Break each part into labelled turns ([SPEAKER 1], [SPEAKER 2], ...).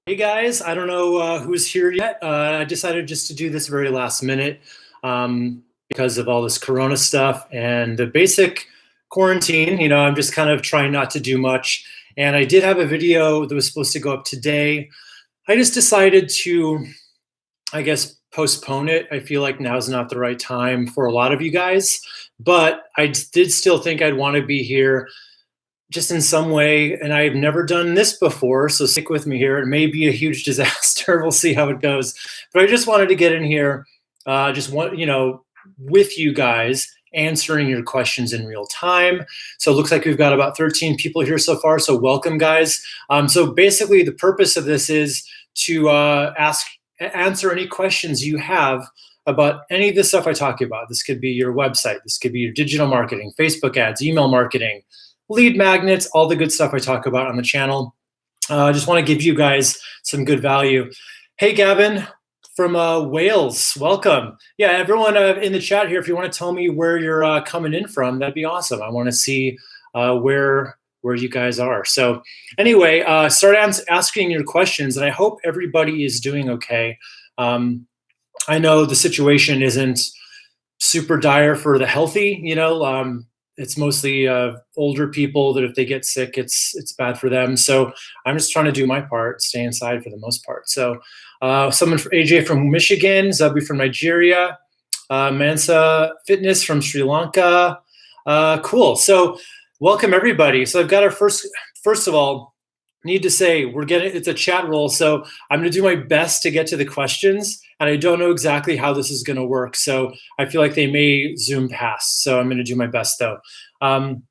[SPEAKER 1] Hey guys, I don't know who's here yet. I decided just to do this very last minute because of all this Corona stuff and the basic quarantine. I'm just kind of trying not to do much. And I did have a video that was supposed to go up today. I just decided to, I guess, postpone it. I feel like now's not the right time for a lot of you guys, but I did still think I'd want to be here just in some way, and I've never done this before, so stick with me here. It may be a huge disaster. We'll see how it goes. But I just wanted to get in here, with you guys, answering your questions in real time. So it looks like we've got about 13 people here so far, so welcome, guys. So basically, the purpose of this is to answer any questions you have about any of the stuff I talk about. This could be your website. This could be your digital marketing, Facebook ads, email marketing, lead magnets, all the good stuff I talk about on the channel. I just want to give you guys some good value. Hey, Gavin from Wales, welcome. Yeah, everyone in the chat here, if you want to tell me where you're coming in from, that'd be awesome. I want to see where you guys are. So anyway, start asking your questions, and I hope everybody is doing okay. I know the situation isn't super dire for the healthy, it's mostly older people that if they get sick, it's bad for them. So I'm just trying to do my part, stay inside for the most part. So someone for AJ from Michigan, Zabi from Nigeria, Mansa Fitness from Sri Lanka. Cool. So welcome everybody. So I've got our first of all, need to say it's a chat roll. So I'm going to do my best to get to the questions, and I don't know exactly how this is going to work. So I feel like they may zoom past. So I'm going to do my best though. So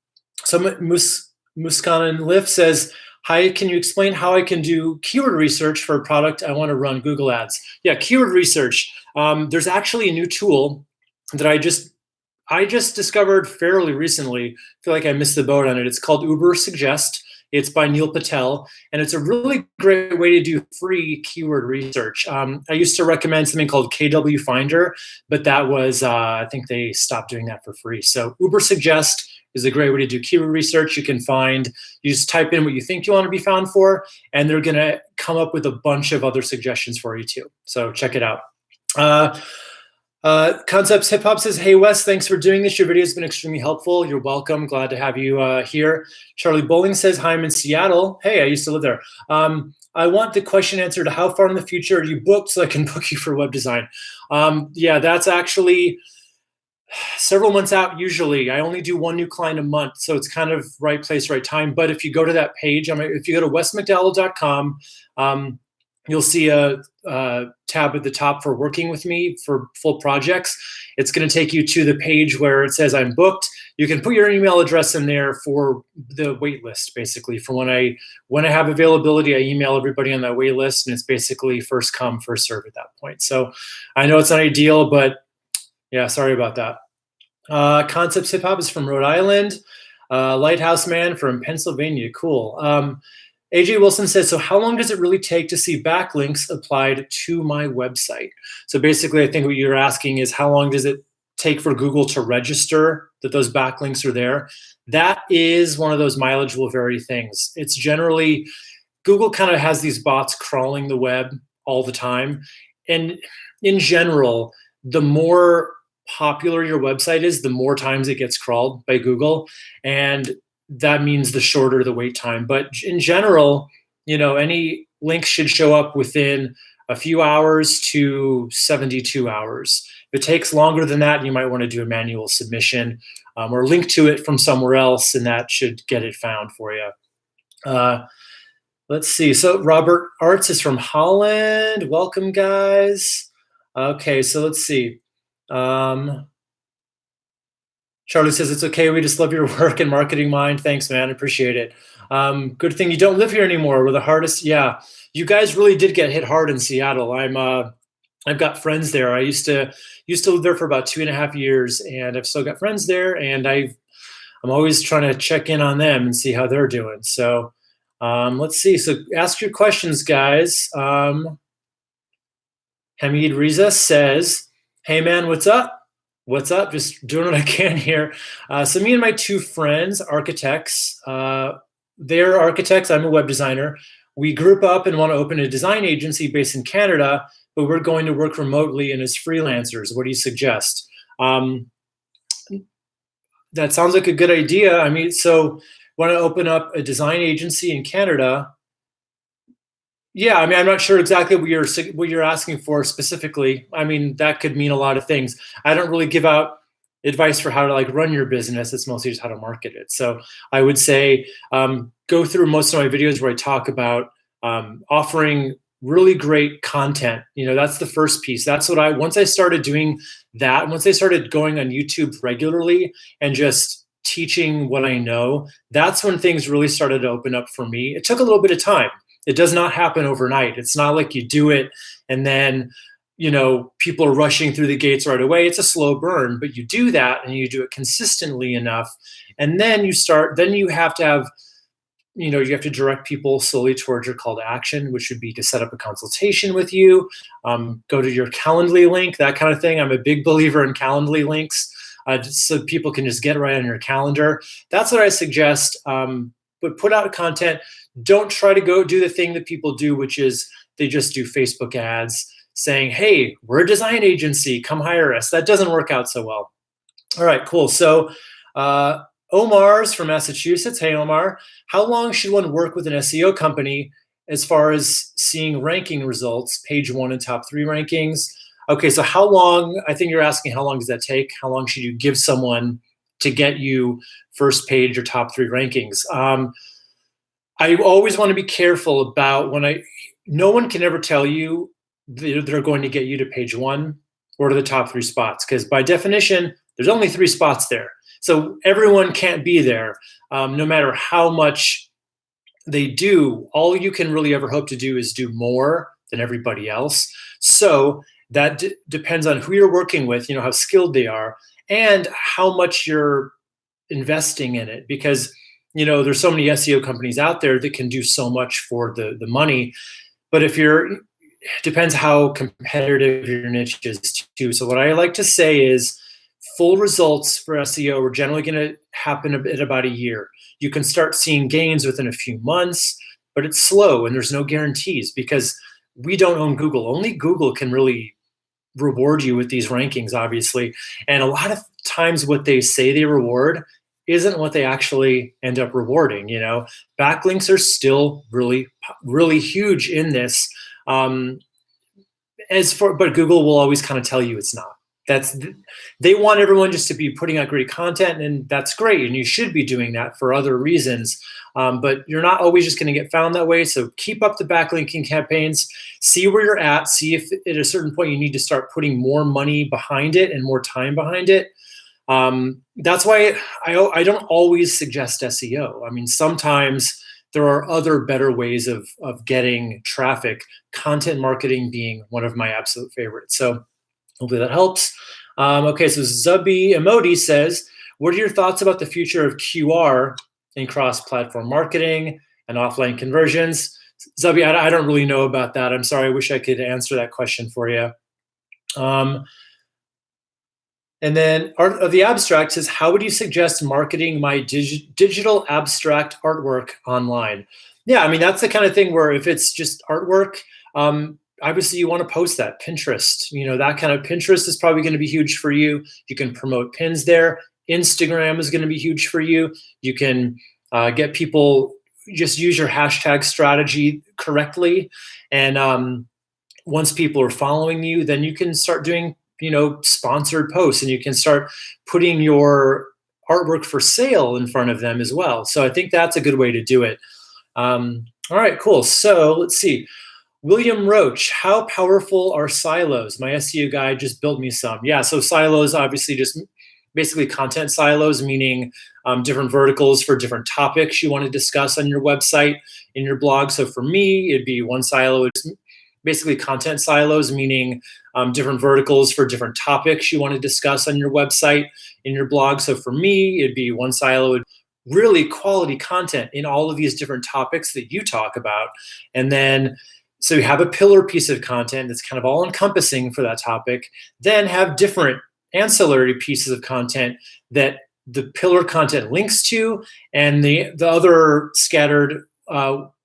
[SPEAKER 1] Muskan and Lift says, hi, can you explain how I can do keyword research for a product I want to run Google ads? Yeah, keyword research. There's actually a new tool that I just discovered fairly recently. I feel like I missed the boat on it. It's called Uber Suggest. It's by Neil Patel, and it's a really great way to do free keyword research. I used to recommend something called KW Finder, but that was, I think they stopped doing that for free. So Uber Suggest is a great way to do keyword research. You just type in what you think you want to be found for, and they're gonna come up with a bunch of other suggestions for you too. So check it out. Concepts Hip Hop says, hey Wes, thanks for doing this. Your video has been extremely helpful. You're welcome. Glad to have you here. Charlie Bowling says, hi, I'm in Seattle. Hey, I used to live there. I want the question answered. How far in the future are you booked so I can book you for web design? Yeah, that's actually several months out usually. I only do one new client a month, so it's kind of right place, right time. But if you go to that page, if you go to wesmcdowell.com, you'll see a tab at the top for working with me for full projects. It's going to take you to the page where it says I'm booked. You can put your email address in there for the wait list, basically. For when I have availability, I email everybody on that wait list, and it's basically first come, first serve at that point. So I know it's not ideal, but yeah, sorry about that. Concepts Hip Hop is from Rhode Island. Lighthouse Man from Pennsylvania. Cool. AJ Wilson says, so how long does it really take to see backlinks applied to my website? So basically, I think what you're asking is how long does it take for Google to register that those backlinks are there? That is one of those mileage will vary things. It's generally, Google kind of has these bots crawling the web all the time. And in general, the more popular your website is, the more times it gets crawled by Google. And that means the shorter the wait time. But in general, any link should show up within a few hours to 72 hours. If it takes longer than that, you might want to do a manual submission or link to it from somewhere else, and that should get it found for you. Let's see. So Robert Arts is from Holland. Welcome, guys. Okay, so let's see. Charlie says, it's okay. We just love your work and marketing mind. Thanks, man. I appreciate it. Good thing you don't live here anymore. We're the hardest. Yeah, you guys really did get hit hard in Seattle. I've got friends there. I used to live there for about 2.5 years, and I've still got friends there. And I'm always trying to check in on them and see how they're doing. So let's see. So ask your questions, guys. Hamid Riza says, hey, man, what's up? What's up? Just doing what I can here. So me and my two friends, architects, they're architects. I'm a web designer. we group up and want to open a design agency based in Canada, but we're going to work remotely and as freelancers. What do you suggest? That sounds like a good idea. I mean, so want to open up a design agency in Canada? Yeah, I mean, I'm not sure exactly what you're asking for specifically. I mean, that could mean a lot of things. I don't really give out advice for how to like run your business. It's mostly just how to market it. So I would say go through most of my videos where I talk about offering really great content. You know, that's the first piece. That's what once I started doing that, once I started going on YouTube regularly and just teaching what I know, that's when things really started to open up for me. It took a little bit of time. It does not happen overnight. It's not like you do it and then, you know, people are rushing through the gates right away. It's a slow burn, but you do that and you do it consistently enough. And then you have to have, you know, you have to direct people slowly towards your call to action, which would be to set up a consultation with you, go to your Calendly link, that kind of thing. I'm a big believer in Calendly links, just so people can just get right on your calendar. That's what I suggest. But put out content. Don't try to go do the thing that people do, which is they just do Facebook ads saying, hey, we're a design agency, come hire us. That doesn't work out so well. All right, cool. So Omar's from Massachusetts. Hey, Omar. How long should one work with an SEO company as far as seeing ranking results, page 1 and top 3 rankings? Okay, so how long, I think you're asking how long does that take? How long should you give someone to get you first page or top 3 rankings? I always want to be careful about no one can ever tell you they're going to get you to page 1 or to the top 3 spots, because by definition, there's only 3 spots there. So everyone can't be there, no matter how much they do. All you can really ever hope to do is do more than everybody else. So that depends on who you're working with, you know, how skilled they are, and how much you're investing in it. Because, you know, there's so many SEO companies out there that can do so much for the money. But depends how competitive your niche is too. So what I like to say is full results for SEO are generally going to happen in about a year. You can start seeing gains within a few months, but it's slow and there's no guarantees because we don't own Google. Only Google can really reward you with these rankings, obviously. And a lot of times what they say they reward isn't what they actually end up rewarding. You know, backlinks are still really, really huge in this. But Google will always kind of tell you it's not. They want everyone just to be putting out great content, and that's great, and you should be doing that for other reasons. But you're not always just going to get found that way. So keep up the backlinking campaigns, see where you're at, see if at a certain point you need to start putting more money behind it and more time behind it. That's why I don't always suggest SEO. I mean, sometimes there are other better ways of getting traffic, content marketing being one of my absolute favorites. So hopefully that helps. Okay, so Zubby Emoti says, what are your thoughts about the future of QR in cross-platform marketing and offline conversions? Zubby, I don't really know about that. I'm sorry, I wish I could answer that question for you. And then Art of the Abstract says, how would you suggest marketing my digital abstract artwork online? Yeah, I mean, that's the kind of thing where if it's just artwork, obviously you want to post that. Pinterest, you know, that kind of Pinterest is probably going to be huge for you. You can promote pins there. Instagram is going to be huge for you. You can get people, just use your hashtag strategy correctly. And once people are following you, then you can start doing, you know, sponsored posts, and you can start putting your artwork for sale in front of them as well. So I think that's a good way to do it. All right, cool. So let's see. William Roach, how powerful are silos? My SEO guy just built me some. Yeah, so silos obviously just basically content silos, meaning different verticals for different topics you want to discuss on your website, in your blog. So for me, it'd be one silo. It's basically content silos, meaning different verticals for different topics you want to discuss on your website, in your blog. So for me, it'd be one silo, really quality content in all of these different topics that you talk about. And then, so you have a pillar piece of content that's kind of all encompassing for that topic, then have different ancillary pieces of content that the pillar content links to, and the other scattered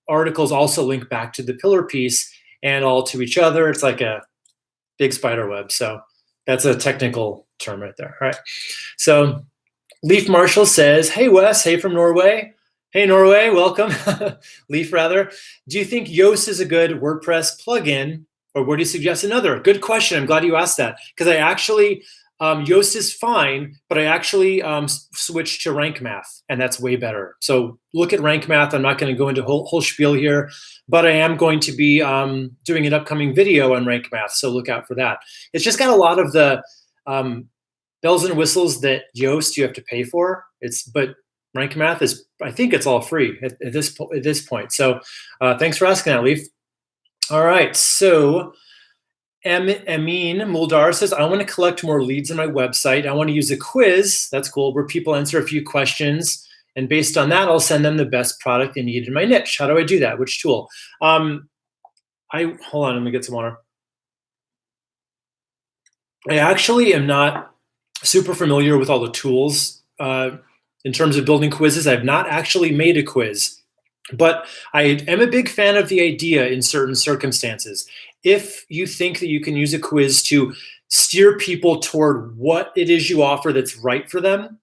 [SPEAKER 1] articles also link back to the pillar piece and all to each other. It's like a big spider web. So that's a technical term right there. All right. So Leaf Marshall says, hey, Wes, hey from Norway. Hey, Norway, welcome. Leaf, rather. Do you think Yoast is a good WordPress plugin, or would you suggest another? Good question. I'm glad you asked that, because I actually, Yoast is fine, but I actually switched to Rank Math, and that's way better. So look at Rank Math. I'm not going to go into whole spiel here, but I am going to be doing an upcoming video on Rank Math, so look out for that. It's just got a lot of the bells and whistles that Yoast you have to pay for. But Rank Math is, I think it's all free at this point. So thanks for asking that, Leaf. All right, so Amin Muldar says, I want to collect more leads on my website. I want to use a quiz, that's cool, where people answer a few questions, and based on that, I'll send them the best product they need in my niche. How do I do that? Which tool? Hold on, let me get some water. I actually am not super familiar with all the tools in terms of building quizzes. I've not actually made a quiz, but I am a big fan of the idea in certain circumstances. If you think that you can use a quiz to steer people toward what it is you offer that's right for them,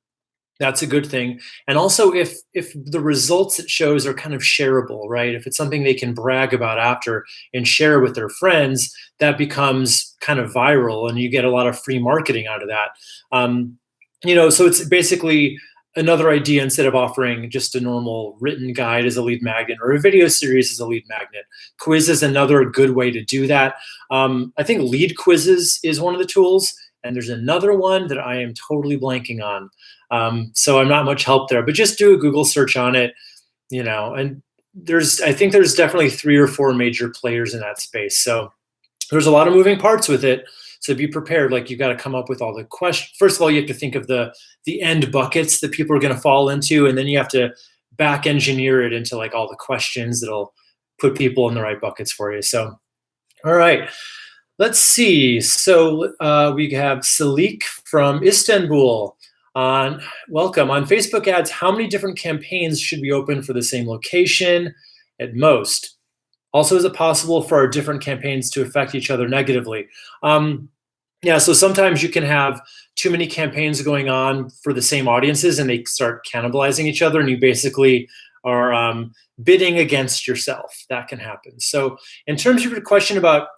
[SPEAKER 1] that's a good thing. And also if the results it shows are kind of shareable, right? If it's something they can brag about after and share with their friends, that becomes kind of viral and you get a lot of free marketing out of that. So it's basically another idea. Instead of offering just a normal written guide as a lead magnet or a video series as a lead magnet, quiz is another good way to do that. I think lead quizzes is one of the tools, and there's another one that I am totally blanking on. So I'm not much help there, but just do a Google search on it, and I think there's definitely 3 or 4 major players in that space. So there's a lot of moving parts with it. So be prepared. Like, you got to come up with all the questions. First of all, you have to think of the end buckets that people are going to fall into, and then you have to back engineer it into like all the questions that'll put people in the right buckets for you. So, all right, let's see. So we have Salik from Istanbul. Welcome. On Facebook ads, how many different campaigns should be open for the same location at most? Also, is it possible for our different campaigns to affect each other negatively? Yeah, so sometimes you can have too many campaigns going on for the same audiences and they start cannibalizing each other, and you basically are bidding against yourself. That can happen. So in terms of your question about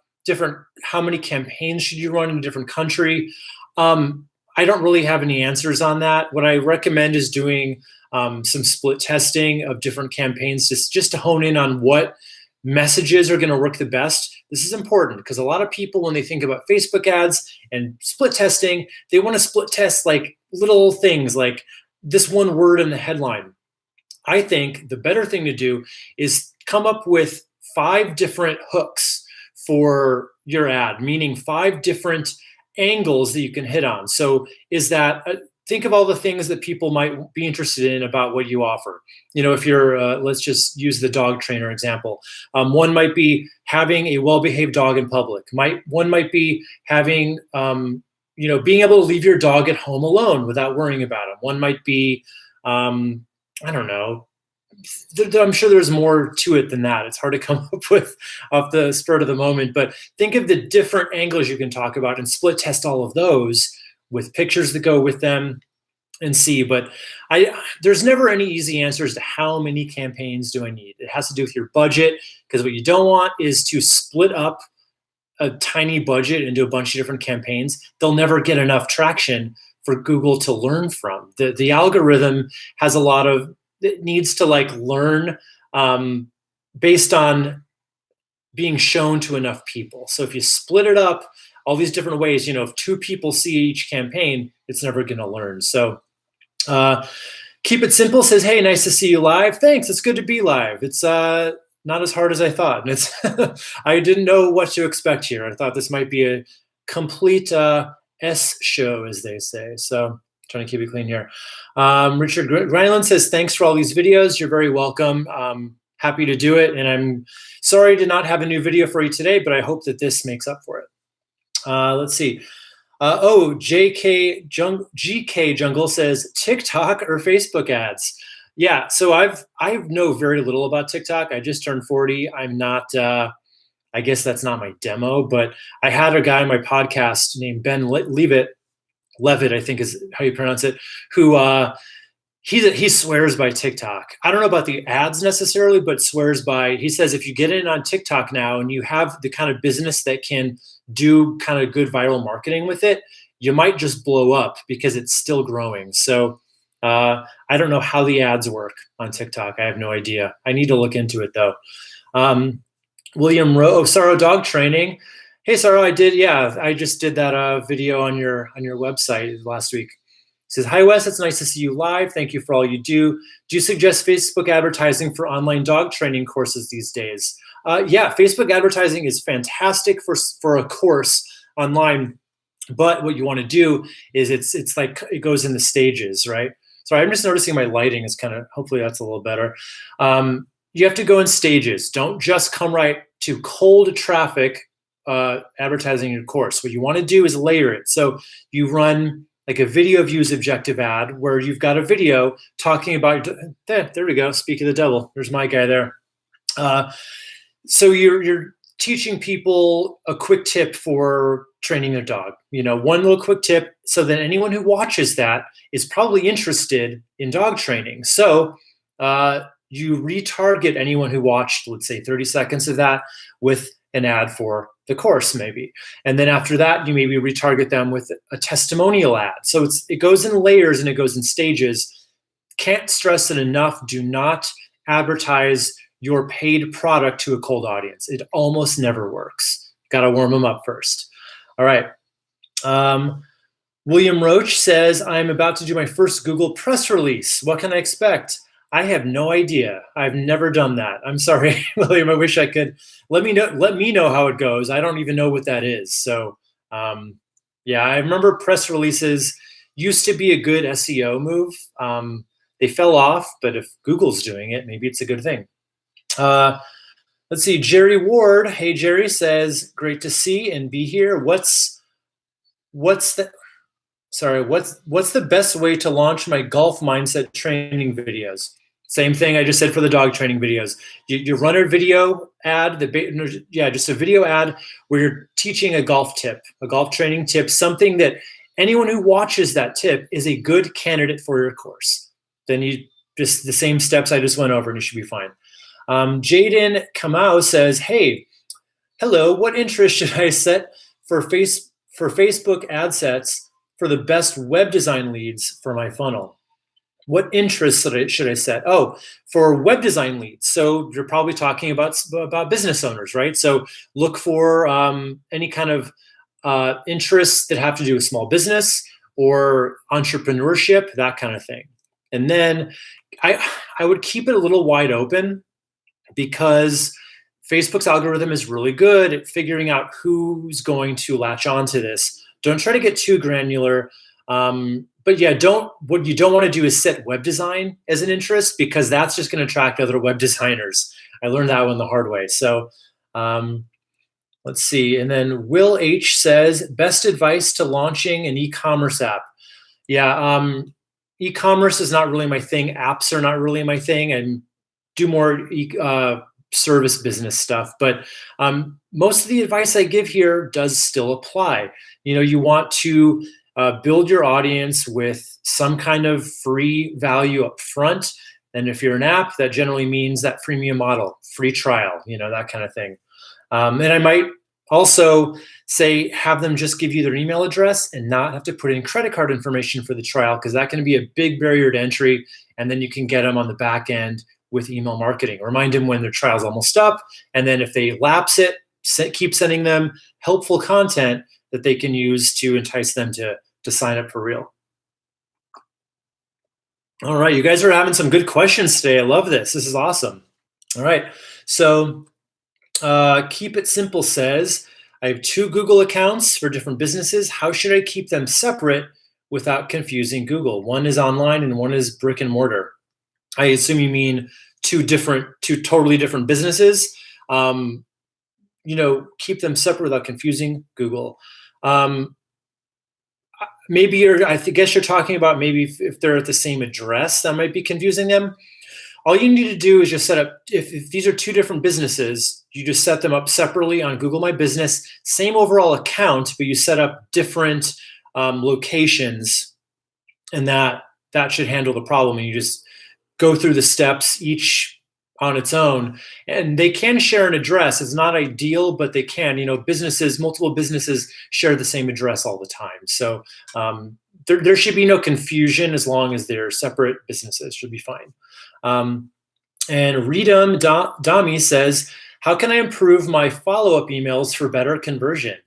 [SPEAKER 1] how many campaigns should you run in a different country, I don't really have any answers on that. What I recommend is doing some split testing of different campaigns just to hone in on what messages are going to work the best. This is important because a lot of people, when they think about Facebook ads and split testing, they want to split test like little things like this one word in the headline. I think the better thing to do is come up with 5 different hooks for your ad, meaning 5 different angles that you can hit on. So is that think of all the things that people might be interested in about what you offer. If you're, let's just use the dog trainer example. One might be having a well-behaved dog in public. One might be having, being able to leave your dog at home alone without worrying about him. One might be, I don't know. I'm sure there's more to it than that. It's hard to come up with off the spur of the moment, but think of the different angles you can talk about and split test all of those with pictures that go with them and see. But there's never any easy answers to how many campaigns do I need. It has to do with your budget, because what you don't want is to split up a tiny budget into a bunch of different campaigns. They'll never get enough traction for Google to learn from. The algorithm has a lot of, it needs to learn based on being shown to enough people. So if you split it up all these different ways, if 2 people see each campaign, it's never going to learn. So Keep It Simple says, hey, nice to see you live. Thanks. It's good to be live. It's not as hard as I thought. And it's I didn't know what to expect here. I thought this might be a complete S show, as they say. So trying to keep it clean here. Richard Granlund says, thanks for all these videos. You're very welcome. Happy to do it. And I'm sorry to not have a new video for you today, but I hope that this makes up for it. Let's see. GK Jungle says, TikTok or Facebook ads? Yeah, so I know very little about TikTok. I just turned 40. I'm not. I guess that's not my demo, but I had a guy on my podcast named Ben Levitt, I think is how you pronounce it, who he swears by TikTok. I don't know about the ads necessarily, but swears by. He says if you get in on TikTok now and you have the kind of business that can do kind of good viral marketing with it, you might just blow up because it's still growing. So I don't know how the ads work on TikTok. I have no idea. I need to look into it though. William Rowe, Sorrow Dog Training. Hey, Sorrow, I just did that video on your website last week. He says, hi, Wes, it's nice to see you live. Thank you for all you do. Do you suggest Facebook advertising for online dog training courses these days? Yeah, Facebook advertising is fantastic for a course online, but what you want to do is it's like it goes in the stages, right? Sorry, I'm just noticing my lighting is kind of, hopefully that's a little better. You have to go in stages. Don't just come right to cold traffic advertising your course. What you want to do is layer it. So you run like a video views objective ad where you've got a video talking about, there we go, speak of the devil. There's my guy there. So you're teaching people a quick tip for training their dog. One little quick tip, so that anyone who watches that is probably interested in dog training. So you retarget anyone who watched, let's say 30 seconds of that with an ad for the course maybe. And then after that, you maybe retarget them with a testimonial ad. So it goes in layers and it goes in stages. Can't stress it enough. Do not advertise your paid product to a cold audience. It almost never works. Got to warm them up first. All right. William Roach says, I'm about to do my first Google press release. What can I expect? I have no idea. I've never done that. I'm sorry, William. I wish I could. Let me know how it goes. I don't even know what that is. So, yeah, I remember press releases used to be a good SEO move. They fell off, but if Google's doing it, maybe it's a good thing. Let's see. Jerry Ward. Hey, Jerry says, great to see and be here. What's the best way to launch my golf mindset training videos? Same thing I just said for the dog training videos. You run a video ad, just a video ad where you're teaching a golf tip, a golf training tip, something that anyone who watches that tip is a good candidate for your course. Then you just the same steps I just went over and you should be fine. Jaden Kamau says, hey, hello, what interest should I set for Facebook ad sets for the best web design leads for my funnel? What interests should I set? Oh, for web design leads. So you're probably talking about business owners, right? So look for any kind of interests that have to do with small business or entrepreneurship, that kind of thing. And then I would keep it a little wide open because Facebook's algorithm is really good at figuring out who's going to latch on to this. Don't try to get too granular. But yeah, what you don't want to do is set web design as an interest because that's just going to attract other web designers. I learned that one the hard way. So let's see. And then Will H says, best advice to launching an e-commerce app. Yeah, e-commerce is not really my thing. Apps are not really my thing. I do more service business stuff. But most of the advice I give here does still apply. You want to build your audience with some kind of free value up front. And if you're an app, that generally means that freemium model, free trial, that kind of thing. And I might also say, have them just give you their email address and not have to put in credit card information for the trial, because that can be a big barrier to entry. And then you can get them on the back end with email marketing. Remind them when their trial's almost up. And then if they lapse it, keep sending them helpful content that they can use to entice them to sign up for real. All right, you guys are having some good questions today. I love this. This is awesome. All right, so Keep It Simple says, I have 2 Google accounts for different businesses. How should I keep them separate without confusing Google? One is online and one is brick and mortar. I assume you mean two totally different businesses. Keep them separate without confusing Google. maybe I guess you're talking about maybe if they're at the same address, that might be confusing them. All you need to do is just set up, if these are two different businesses, you just set them up separately on Google My Business, same overall account, but you set up different locations, and that should handle the problem. And you just go through the steps each on its own, and they can share an address. It's not ideal, but they can. Multiple businesses share the same address all the time. So there should be no confusion as long as they're separate businesses. Should be fine. And Redum Dami says, how can I improve my follow-up emails for better conversion?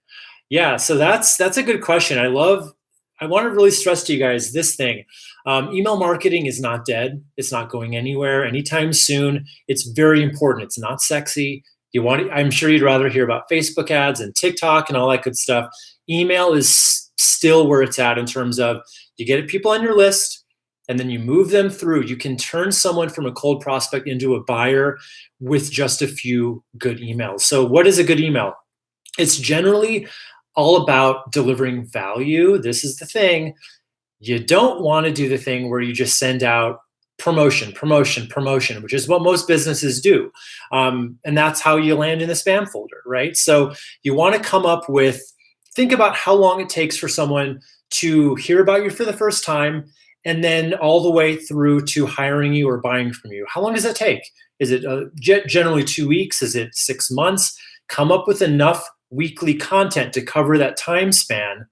[SPEAKER 1] Yeah, so that's a good question. I want to really stress to you guys this thing. Email marketing is not dead. It's not going anywhere anytime soon. It's very important. It's not sexy. I'm sure you'd rather hear about Facebook ads and TikTok and all that good stuff. Email is still where it's at in terms of you get people on your list and then you move them through. You can turn someone from a cold prospect into a buyer with just a few good emails. So what is a good email? It's generally all about delivering value. This is the thing. You don't want to do the thing where you just send out promotion, which is what most businesses do. And that's how you land in the spam folder, right? So you want to come up with, think about how long it takes for someone to hear about you for the first time, and then all the way through to hiring you or buying from you. How long does that take? Is it generally 2 weeks? Is it 6 months? Come up with enough weekly content to cover that time span,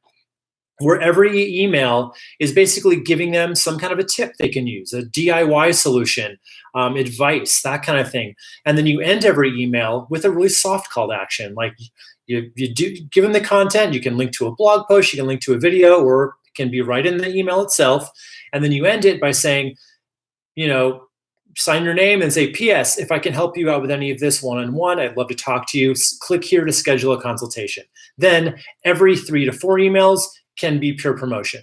[SPEAKER 1] where every email is basically giving them some kind of a tip they can use, a DIY solution, advice, that kind of thing. And then you end every email with a really soft call to action. Like you do give them the content, you can link to a blog post, you can link to a video, or it can be right in the email itself. And then you end it by saying, sign your name and say, P.S. if I can help you out with any of this one-on-one, I'd love to talk to you. Click here to schedule a consultation. Then every 3 to 4 emails can be pure promotion.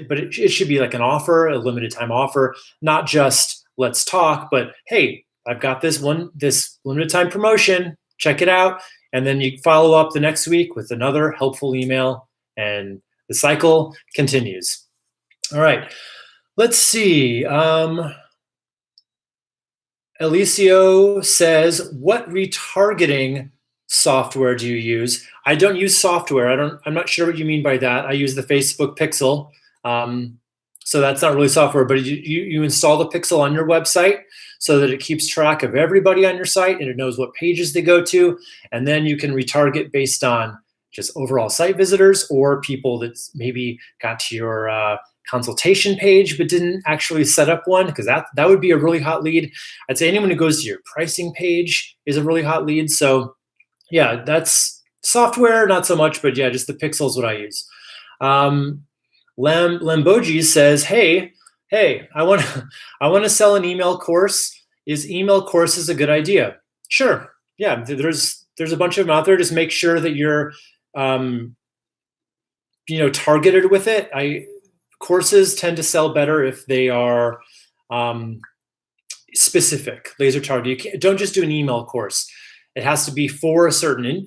[SPEAKER 1] But it should be like an offer, a limited time offer, not just let's talk, but hey, I've got this limited time promotion, check it out. And then you follow up the next week with another helpful email, and the cycle continues. All right, let's see. Alicio says, what retargeting software do you use? I don't use software. I'm not sure what you mean by that. I use the Facebook Pixel. So that's not really software, but you install the Pixel on your website so that it keeps track of everybody on your site and it knows what pages they go to. And then you can retarget based on just overall site visitors or people that maybe got to your consultation page but didn't actually set up one, because that would be a really hot lead. I'd say anyone who goes to your pricing page is a really hot lead. So yeah, that's software, not so much, but yeah, just the Pixel is what I use. Lamboji says, hey, I want to sell an email course. Is email courses a good idea? Sure. Yeah, there's a bunch of them out there. Just make sure that you're targeted with it. Courses tend to sell better if they are specific, laser targeted. Don't just do an email course. It has to be for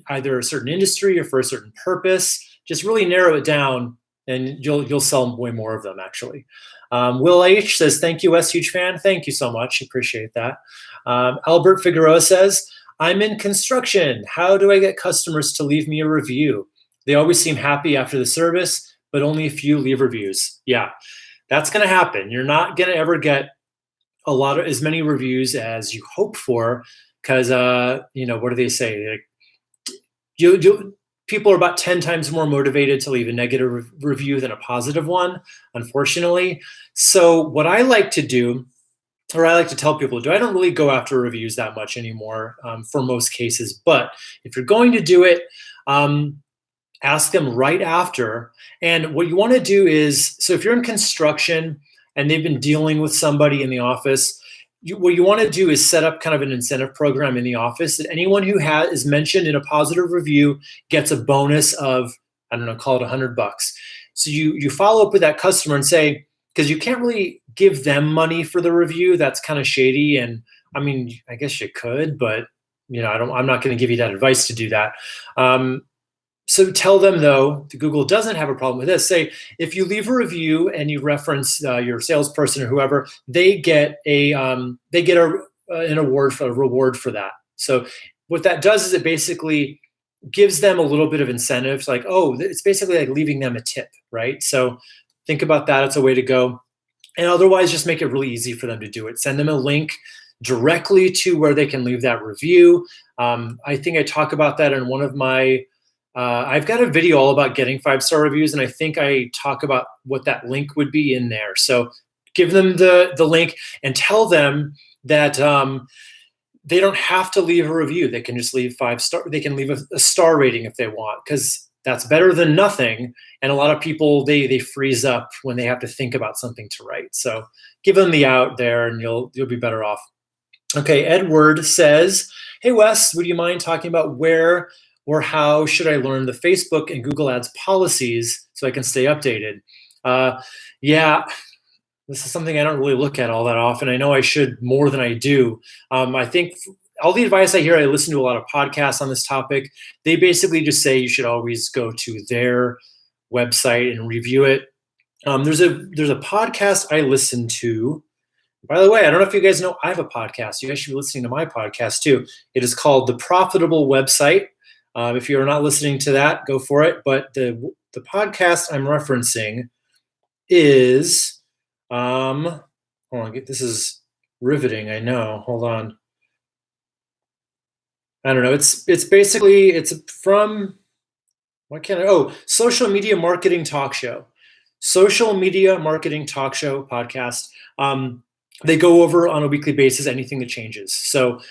[SPEAKER 1] either a certain industry or for a certain purpose. Just really narrow it down, and you'll sell way more of them, actually. Will H says, thank you, Wes, huge fan. Thank you so much. Appreciate that. Albert Figueroa says, I'm in construction. How do I get customers to leave me a review? They always seem happy after the service, but only a few leave reviews. Yeah, that's going to happen. You're not going to ever get as many reviews as you hope for, because what do they say? People are about 10 times more motivated to leave a negative review than a positive one, unfortunately. So what I like to do, or I like to tell people to do, I don't really go after reviews that much anymore for most cases. But if you're going to do it, ask them right after. And what you want to do is, so if you're in construction and they've been dealing with somebody in the office, what you want to do is set up kind of an incentive program in the office that anyone who is mentioned in a positive review gets a bonus of, I don't know, call it $100. So you follow up with that customer and say, because you can't really give them money for the review. That's kind of shady. And I mean, I guess you could, but I'm not going to give you that advice to do that. So tell them though, Google doesn't have a problem with this. Say if you leave a review and you reference your salesperson or whoever, they get an award for a reward for that. So what that does is it basically gives them a little bit of incentive. Like, oh, it's basically like leaving them a tip, right? So think about that. It's a way to go. And otherwise, just make it really easy for them to do it. Send them a link directly to where they can leave that review. I think I talk about that in one of my, I've got a video all about getting 5-star reviews, and I think I talk about what that link would be in there. So give them the link and tell them that they don't have to leave a review. They can just leave 5-star. They can leave a star rating if they want, because that's better than nothing. And a lot of people, they freeze up when they have to think about something to write. So give them the out there and you'll be better off. Okay, Edward says, hey Wes, would you mind talking about where or how should I learn the Facebook and Google Ads policies so I can stay updated? Yeah, this is something I don't really look at all that often. I know I should more than I do. I think all the advice I hear, I listen to a lot of podcasts on this topic. They basically just say you should always go to their website and review it. There's a podcast I listen to. By the way, I don't know if you guys know I have a podcast. You guys should be listening to my podcast too. It is called The Profitable Website. If you're not listening to that, go for it. But the podcast I'm referencing is, hold on, this is riveting. I know. Hold on. I don't know. It's basically, it's from, Social Media Marketing Talk Show. Social Media Marketing Talk Show podcast. They go over on a weekly basis anything that changes. So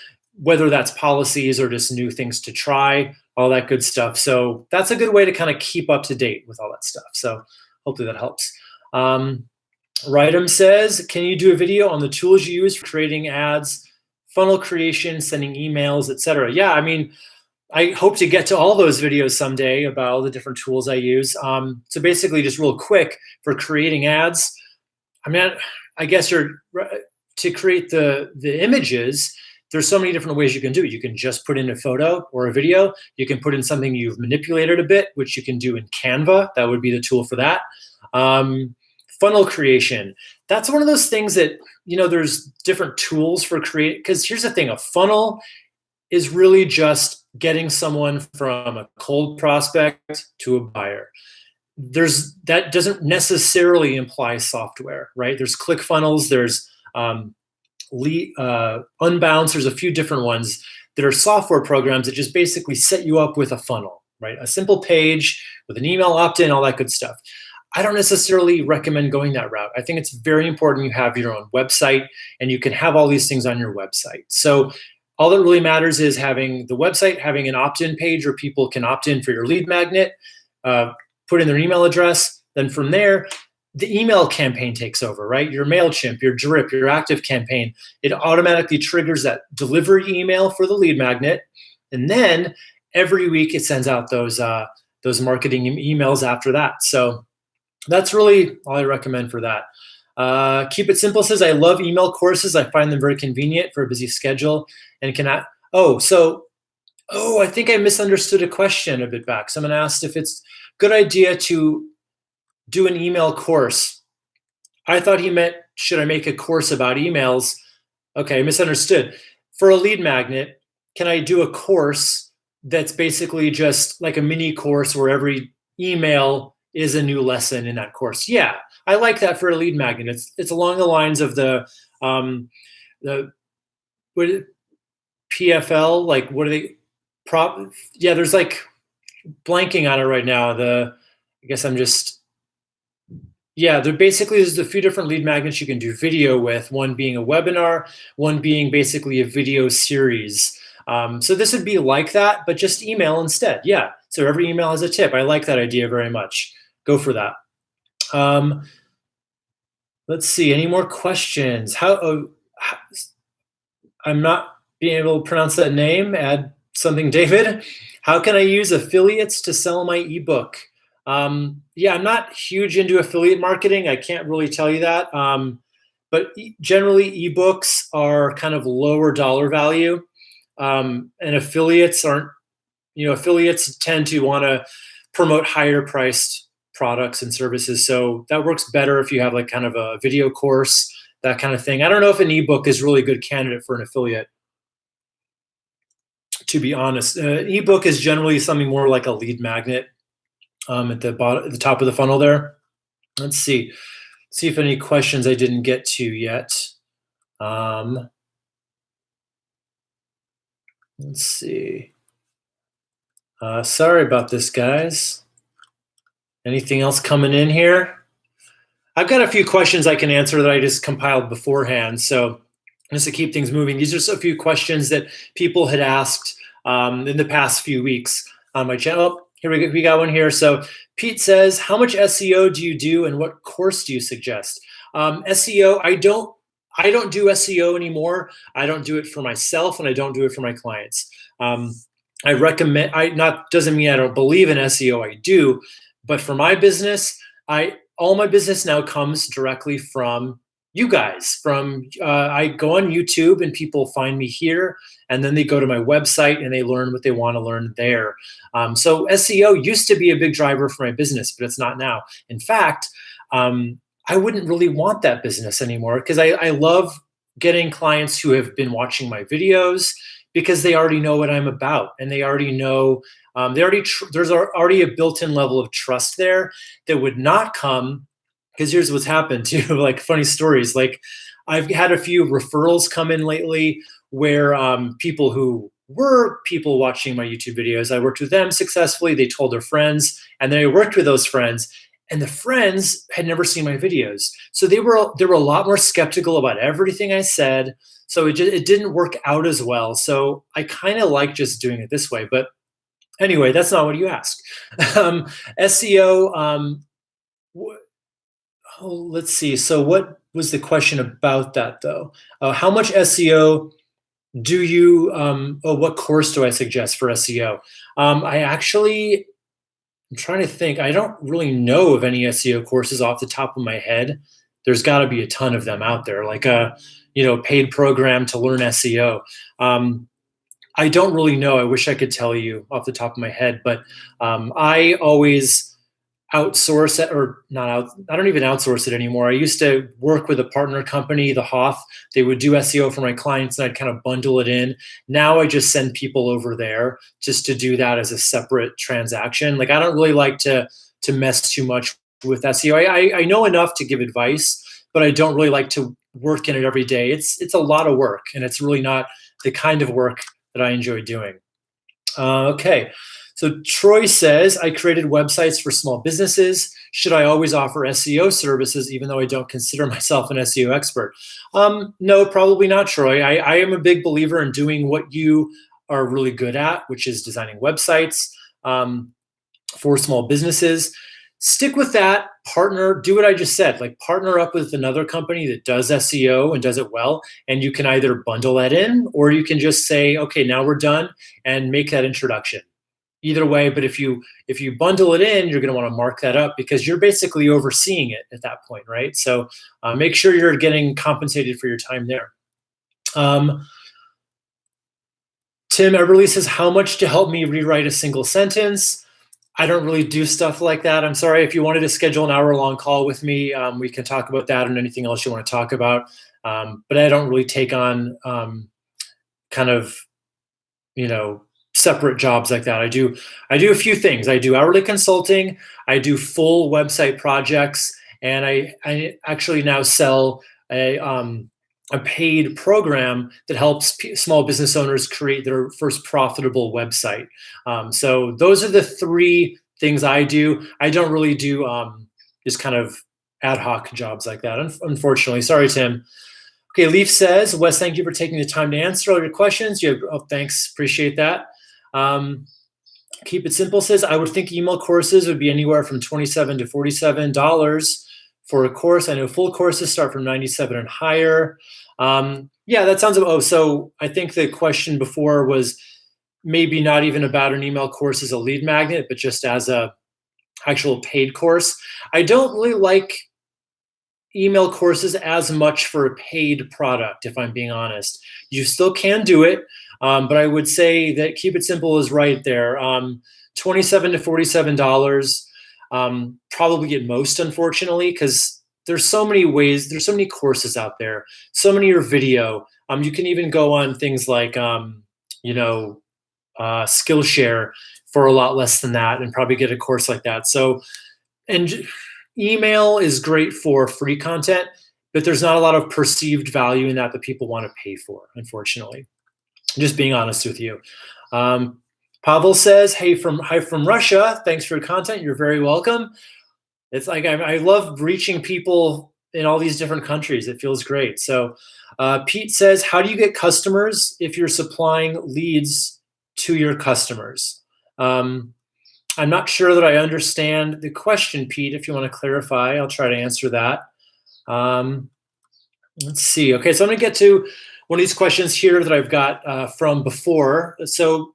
[SPEAKER 1] whether that's policies or just new things to try, all that good stuff. So that's a good way to kind of keep up to date with all that stuff. So hopefully that helps. Rydam says, can you do a video on the tools you use for creating ads, funnel creation, sending emails, etc.? Yeah, I mean, I hope to get to all those videos someday about all the different tools I use. So basically, just real quick, for creating ads, I mean, I guess to create the images, there's so many different ways you can do it. You can just put in a photo or a video. You can put in something you've manipulated a bit, which you can do in Canva. That would be the tool for that. Funnel creation. That's one of those things that, there's different tools for create. Because here's the thing, a funnel is really just getting someone from a cold prospect to a buyer. That doesn't necessarily imply software, right? There's ClickFunnels, there's Unbounce, there's a few different ones that are software programs that just basically set you up with a funnel, right? A simple page with an email opt-in, all that good stuff. I don't necessarily recommend going that route. I think it's very important you have your own website and you can have all these things on your website. So all that really matters is having the website, having an opt-in page where people can opt in for your lead magnet, put in their email address. Then from there, the email campaign takes over, right? Your MailChimp, your Drip, your Active Campaign, it automatically triggers that delivery email for the lead magnet. And then every week it sends out those marketing emails after that. So that's really all I recommend for that. Keep It Simple says, I love email courses. I find them very convenient for a busy schedule and I think I misunderstood a question a bit back. Someone asked if it's a good idea to do an email course. I thought he meant, should I make a course about emails? Okay, misunderstood. For a lead magnet, can I do a course that's basically just like a mini course where every email is a new lesson in that course? Yeah, I like that for a lead magnet. It's along the lines of the PFL, like what are they? There's like blanking on it right now. There basically is a few different lead magnets you can do video with, one being a webinar, one being basically a video series. So this would be like that, but just email instead. Yeah, so every email has a tip. I like that idea very much. Go for that. Let's see, any more questions? I'm not being able to pronounce that name. Add something, David. How can I use affiliates to sell my ebook? I'm not huge into affiliate marketing. I can't really tell you that. But generally, ebooks are kind of lower dollar value. And affiliates aren't, affiliates tend to want to promote higher priced products and services. So that works better if you have like kind of a video course, that kind of thing. I don't know if an ebook is really a good candidate for an affiliate, to be honest. Ebook is generally something more like a lead magnet at the bottom, at the top of the funnel there. Let's see. See if any questions I didn't get to yet. Let's see. Sorry about this, guys. Anything else coming in here? I've got a few questions I can answer that I just compiled beforehand. So just to keep things moving, these are just a few questions that people had asked in the past few weeks on my channel. Oh, here we got one here. So Pete says, how much SEO do you do and what course do you suggest? SEO, I don't do SEO anymore. I don't do it for myself and I don't do it for my clients. I recommend, doesn't mean I don't believe in SEO, I do, but for my business, all my business now comes directly from you guys. I go on YouTube and people find me here, and then they go to my website and they learn what they want to learn there. So SEO used to be a big driver for my business, but it's not now. In fact, I wouldn't really want that business anymore because I love getting clients who have been watching my videos because they already know what I'm about and they already know, there's already a built-in level of trust there that would not come, because here's what's happened too, like funny stories. Like I've had a few referrals come in lately where people who were people watching my YouTube videos, I worked with them successfully, they told their friends, and then I worked with those friends, and the friends had never seen my videos. So they were a lot more skeptical about everything I said. So it didn't work out as well. So I kind of like just doing it this way. But anyway, that's not what you asked. SEO, let's see. So what was the question about that though? How much SEO do you, what course do I suggest for SEO? I'm trying to think. I don't really know of any SEO courses off the top of my head. There's got to be a ton of them out there, like a paid program to learn SEO. I don't really know. I wish I could tell you off the top of my head, but I always outsource it, or not out. I don't even outsource it anymore. I used to work with a partner company, the Hoth. They would do SEO for my clients, and I'd kind of bundle it in. Now I just send people over there just to do that as a separate transaction. Like I don't really like to mess too much with SEO. I know enough to give advice, but I don't really like to work in it every day. It's a lot of work, and it's really not the kind of work that I enjoy doing. Okay. So Troy says, I created websites for small businesses. Should I always offer SEO services even though I don't consider myself an SEO expert? No, probably not, Troy. I am a big believer in doing what you are really good at, which is designing websites for small businesses. Stick with that, partner, do what I just said, like partner up with another company that does SEO and does it well. And you can either bundle that in, or you can just say, okay, now we're done, and make that introduction. Either way, but if you bundle it in, you're going to want to mark that up because you're basically overseeing it at that point, right? So make sure you're getting compensated for your time there. Tim Everly says, how much to help me rewrite a single sentence? I don't really do stuff like that. I'm sorry. If you wanted to schedule an hour-long call with me, we can talk about that and anything else you want to talk about. But I don't really take on kind of, separate jobs like that. I do a few things. I do hourly consulting. I do full website projects, and I actually now sell a paid program that helps small business owners create their first profitable website. So those are the three things I do. I don't really do just kind of ad hoc jobs like that, unfortunately. Sorry, Tim. Okay, Leaf says, Wes, thank you for taking the time to answer all your questions. Thanks, appreciate that. Keep It Simple says, I would think email courses would be anywhere from $27 to $47 for a course. I know full courses start from $97 and higher. Yeah, that sounds, so I think the question before was maybe not even about an email course as a lead magnet, but just as a actual paid course. I don't really like email courses as much for a paid product, if I'm being honest. You still can do it, but I would say that Keep It Simple is right there. $27 to $47, probably at most, unfortunately, because there's so many ways, there's so many courses out there, so many are video. You can even go on things like, Skillshare for a lot less than that and probably get a course like that. So, and email is great for free content, but there's not a lot of perceived value in that people want to pay for, unfortunately. Just being honest with you. Pavel says, hi from Russia. Thanks for your content. You're very welcome. It's like I love reaching people in all these different countries. It feels great. So Pete says, how do you get customers if you're supplying leads to your customers? I'm not sure that I understand the question, Pete. If you want to clarify, I'll try to answer that. Let's see. Okay, so I'm going to get to one of these questions here that I've got from before. So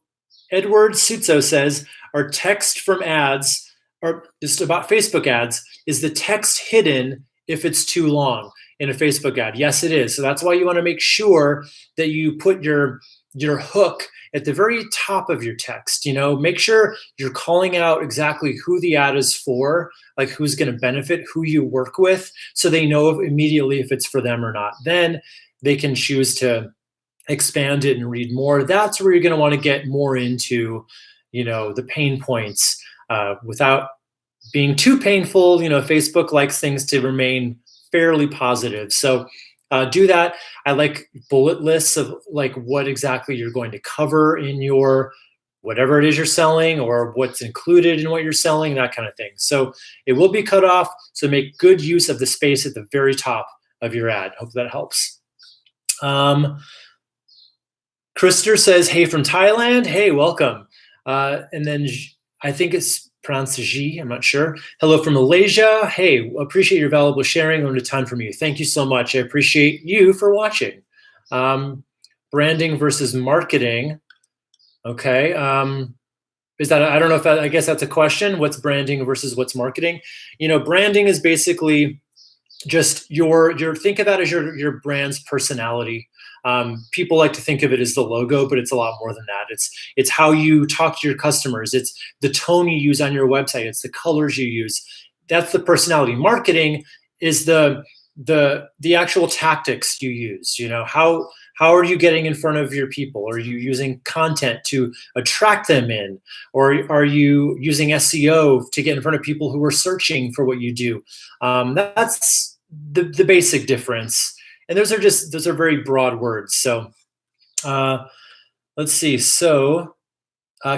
[SPEAKER 1] Edward Sutzo says, are text from ads, or just about Facebook ads, is the text hidden if it's too long in a Facebook ad? Yes, it is. So that's why you want to make sure that you put your hook at the very top of your text. Make sure you're calling out exactly who the ad is for, like who's going to benefit, who you work with, so they know immediately if it's for them or not. Then they can choose to expand it and read more. That's where you're going to want to get more into, the pain points without being too painful. Facebook likes things to remain fairly positive. So do that. I like bullet lists of like what exactly you're going to cover in your whatever it is you're selling, or what's included in what you're selling, that kind of thing. So it will be cut off. So make good use of the space at the very top of your ad. Hope that helps. Krister says, hey from Thailand. Hey, welcome. And then I think it's pronounced G, I'm not sure. Hello from Malaysia. Hey, appreciate your valuable sharing. Learned a ton from you. Thank you so much. I appreciate you for watching. Branding versus marketing. Okay. Is that, I don't know if that, I guess that's a question. What's branding versus what's marketing? Branding is basically just think of that as your brand's personality. People like to think of it as the logo, but it's a lot more than that. It's how you talk to your customers. It's the tone you use on your website. It's the colors you use. That's the personality. Marketing is the actual tactics you use. How are you getting in front of your people? Are you using content to attract them in? Or are you using SEO to get in front of people who are searching for what you do? That's the basic difference. And those are very broad words. So let's see. So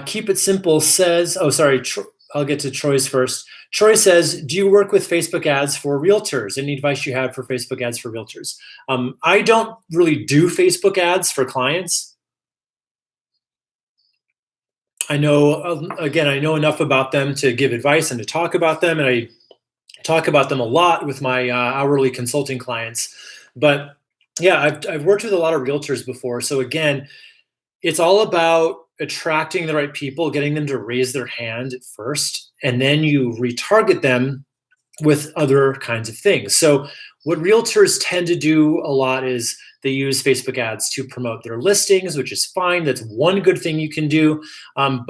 [SPEAKER 1] Keep It Simple says, I'll get to Troy's first. Troy says, do you work with Facebook ads for realtors? Any advice you have for Facebook ads for realtors? I don't really do Facebook ads for clients. I know, I know enough about them to give advice and to talk about them. And I talk about them a lot with my hourly consulting clients. But yeah, I've worked with a lot of realtors before. So again, it's all about attracting the right people, getting them to raise their hand at first, and then you retarget them with other kinds of things. So what realtors tend to do a lot is they use Facebook ads to promote their listings, which is fine. That's one good thing you can do. But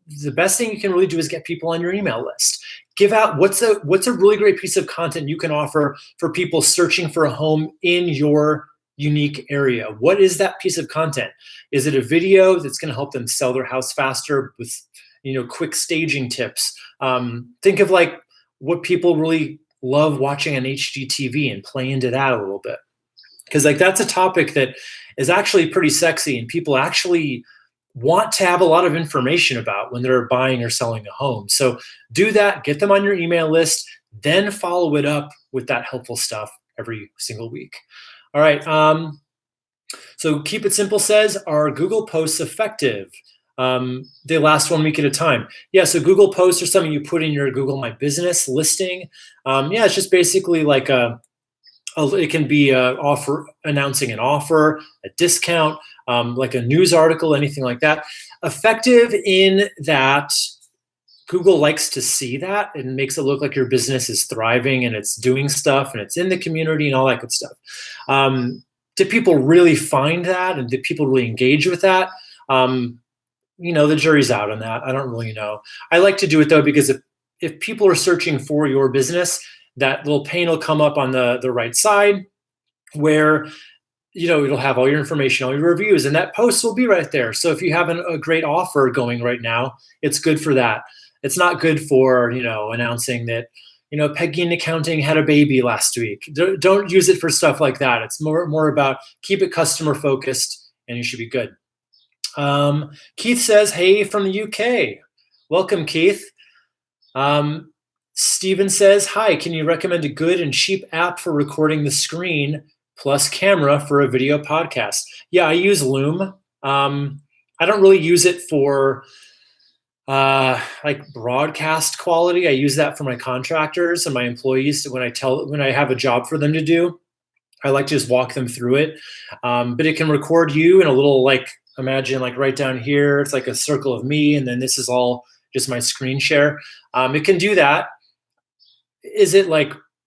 [SPEAKER 1] the best thing you can really do is get people on your email list. Give out what's a really great piece of content you can offer for people searching for a home in your unique area. What is that piece of content? Is it a video that's going to help them sell their house faster with quick staging tips? Think of like what people really love watching on HGTV and play into that a little bit, because like that's a topic that is actually pretty sexy and people actually want to have a lot of information about when they're buying or selling a home. So do that, get them on your email list, then follow it up with that helpful stuff every single week. All right. So Keep It Simple says, are Google posts effective? They last 1 week at a time. Yeah, so Google posts are something you put in your Google My Business listing. Yeah, it's just basically like it can be announcing an offer, a discount, like a news article, anything like that. Effective in that Google likes to see that and makes it look like your business is thriving and it's doing stuff and it's in the community and all that good stuff. Do people really find that, and do people really engage with that? the jury's out on that. I don't really know. I like to do it though, because if people are searching for your business, that little pane will come up on the right side where it'll have all your information, all your reviews, and that post will be right there. So if you have a great offer going right now, it's good for that. It's not good for, announcing that, Peggy in accounting had a baby last week. Don't use it for stuff like that. It's more about keep it customer focused and you should be good. Keith says, hey, from the UK. Welcome, Keith. Steven says, hi, can you recommend a good and cheap app for recording the screen plus camera for a video podcast? Yeah, I use Loom. I don't really use it for like broadcast quality. I use that for my contractors and my employees when I have a job for them to do. I like to just walk them through it. But it can record you in a little, imagine right down here, it's like a circle of me, and then this is all just my screen share. It can do that. Is it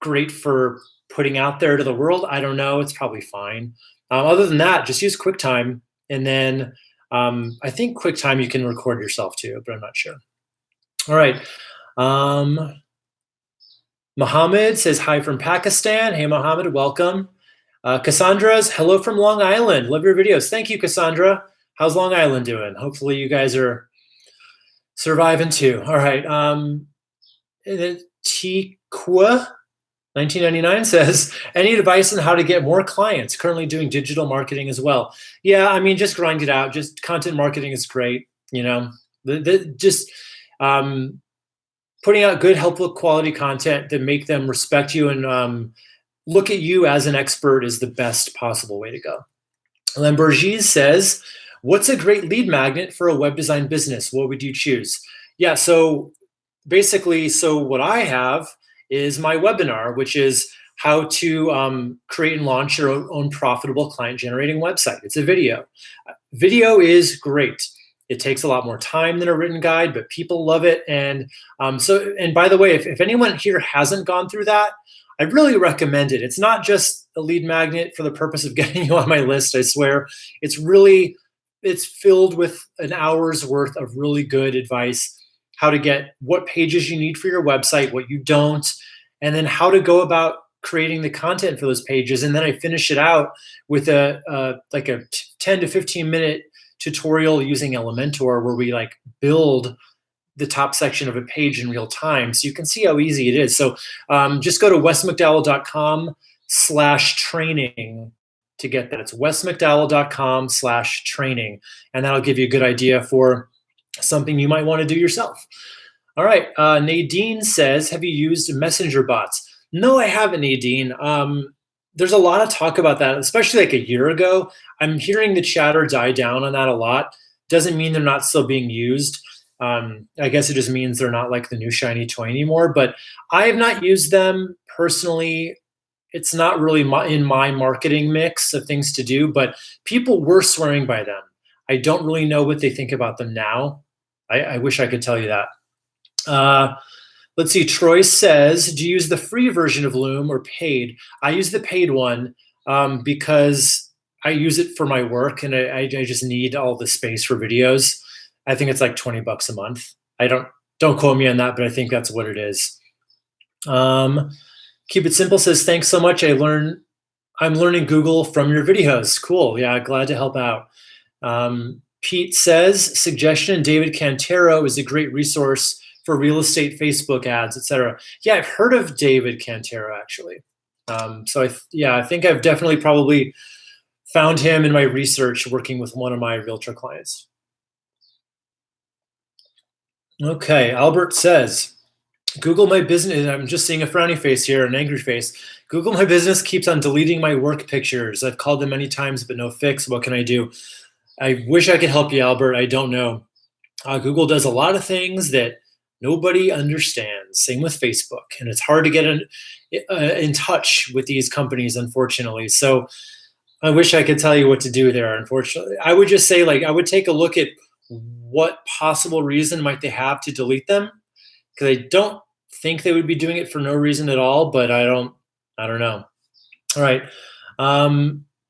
[SPEAKER 1] great for putting out there to the world? I don't know. It's probably fine. Other than that, just use QuickTime, and then I think QuickTime you can record yourself too, but I'm not sure. All right. Mohammed says hi from Pakistan. Hey, Mohammed, welcome. Cassandra's hello from Long Island. Love your videos. Thank you, Cassandra. How's Long Island doing? Hopefully you guys are surviving too. All right. Tikwa 1999 says, any advice on how to get more clients? Currently doing digital marketing as well. Yeah, I mean, just grind it out. Just content marketing is great. Just putting out good, helpful, quality content that make them respect you and look at you as an expert is the best possible way to go. Lambergis says, what's a great lead magnet for a web design business? What would you choose? Yeah, so basically, what I have is my webinar, which is how to create and launch your own profitable client-generating website. It's a video. Video is great. It takes a lot more time than a written guide, but people love it. And by the way, if anyone here hasn't gone through that, I really recommend it. It's not just a lead magnet for the purpose of getting you on my list, I swear. It's filled with an hour's worth of really good advice, how to get what pages you need for your website, what you don't, and then how to go about creating the content for those pages. And then I finish it out with a 10 to 15 minute tutorial using Elementor where we build the top section of a page in real time. So you can see how easy it is. So just go to wesmcdowell.com/training to get that. It's wesmcdowell.com/training. And that'll give you a good idea for something you might want to do yourself. All right. Nadine says, have you used messenger bots? No, I haven't, Nadine. There's a lot of talk about that, especially a year ago. I'm hearing the chatter die down on that a lot. Doesn't mean they're not still being used. I guess it just means they're not the new shiny toy anymore, but I have not used them personally. It's not really in my marketing mix of things to do, but people were swearing by them. I don't really know what they think about them now. I wish I could tell you that. Let's see. Troy says, do you use the free version of Loom or paid? I use the paid one because I use it for my work and I just need all the space for videos. I think it's $20 a month. Don't quote me on that, but I think that's what it is. Keep It Simple says, thanks so much. I'm learning Google from your videos. Cool. Yeah, glad to help out. Pete says, suggestion, David Cantero is a great resource for real estate, Facebook ads, etc. Yeah, I've heard of David Cantero, actually. I think I've definitely probably found him in my research working with one of my realtor clients. Okay, Albert says, Google My Business, I'm just seeing a frowny face here, an angry face. Google My Business keeps on deleting my work pictures. I've called them many times, but no fix. What can I do? I wish I could help you, Albert. I don't know. Google does a lot of things that nobody understands. Same with Facebook. And it's hard to get in touch with these companies, unfortunately. So I wish I could tell you what to do there, unfortunately. I would just say, I would take a look at what possible reason might they have to delete them. Because I don't think they would be doing it for no reason at all, but I don't know. All right.